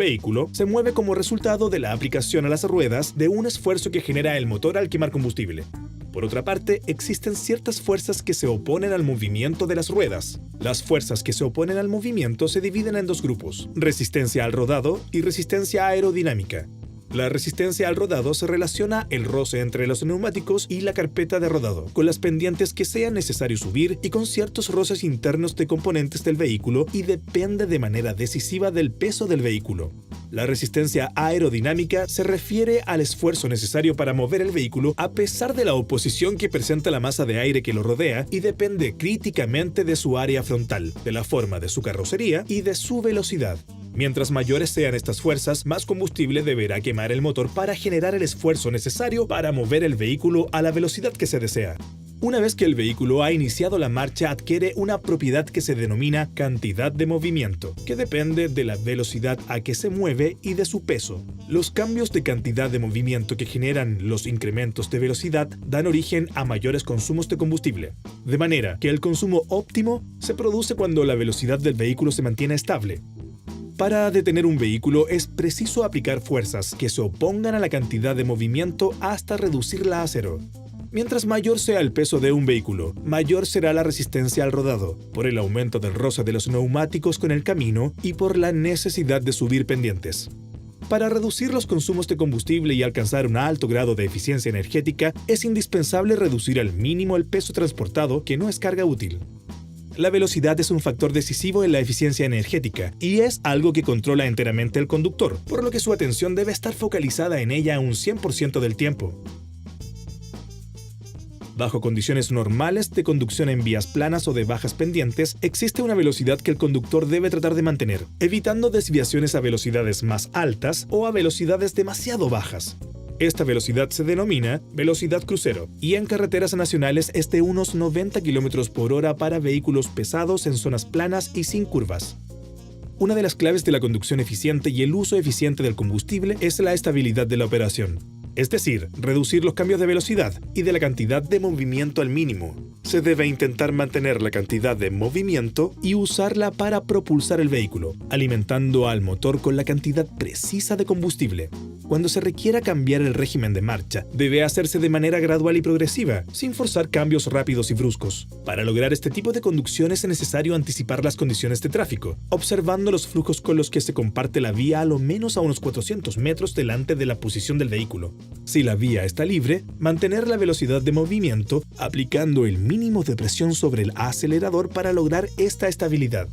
vehículo se mueve como resultado de la aplicación a las ruedas de un esfuerzo que genera el motor al quemar combustible. Por otra parte, existen ciertas fuerzas que se oponen al movimiento de las ruedas. Las fuerzas que se oponen al movimiento se dividen en dos grupos: resistencia al rodado y resistencia aerodinámica. La resistencia al rodado se relaciona el roce entre los neumáticos y la carpeta de rodado, con las pendientes que sea necesario subir y con ciertos roces internos de componentes del vehículo, y depende de manera decisiva del peso del vehículo. La resistencia aerodinámica se refiere al esfuerzo necesario para mover el vehículo a pesar de la oposición que presenta la masa de aire que lo rodea, y depende críticamente de su área frontal, de la forma de su carrocería y de su velocidad. Mientras mayores sean estas fuerzas, más combustible deberá quemar el motor para generar el esfuerzo necesario para mover el vehículo a la velocidad que se desea. Una vez que el vehículo ha iniciado la marcha, adquiere una propiedad que se denomina cantidad de movimiento, que depende de la velocidad a que se mueve y de su peso. Los cambios de cantidad de movimiento que generan los incrementos de velocidad dan origen a mayores consumos de combustible, de manera que el consumo óptimo se produce cuando la velocidad del vehículo se mantiene estable. Para detener un vehículo es preciso aplicar fuerzas que se opongan a la cantidad de movimiento hasta reducirla a cero. Mientras mayor sea el peso de un vehículo, mayor será la resistencia al rodado, por el aumento del roce de los neumáticos con el camino y por la necesidad de subir pendientes. Para reducir los consumos de combustible y alcanzar un alto grado de eficiencia energética, es indispensable reducir al mínimo el peso transportado, que no es carga útil. La velocidad es un factor decisivo en la eficiencia energética y es algo que controla enteramente el conductor, por lo que su atención debe estar focalizada en ella un 100% del tiempo. Bajo condiciones normales de conducción en vías planas o de bajas pendientes, existe una velocidad que el conductor debe tratar de mantener, evitando desviaciones a velocidades más altas o a velocidades demasiado bajas. Esta velocidad se denomina velocidad crucero, y en carreteras nacionales es de unos 90 km por hora para vehículos pesados en zonas planas y sin curvas. Una de las claves de la conducción eficiente y el uso eficiente del combustible es la estabilidad de la operación, es decir, reducir los cambios de velocidad y de la cantidad de movimiento al mínimo. Se debe intentar mantener la cantidad de movimiento y usarla para propulsar el vehículo, alimentando al motor con la cantidad precisa de combustible. Cuando se requiera cambiar el régimen de marcha, debe hacerse de manera gradual y progresiva, sin forzar cambios rápidos y bruscos. Para lograr este tipo de conducción es necesario anticipar las condiciones de tráfico, observando los flujos con los que se comparte la vía a lo menos a unos 400 metros delante de la posición del vehículo. Si la vía está libre, mantener la velocidad de movimiento aplicando el mínimo de presión sobre el acelerador para lograr esta estabilidad.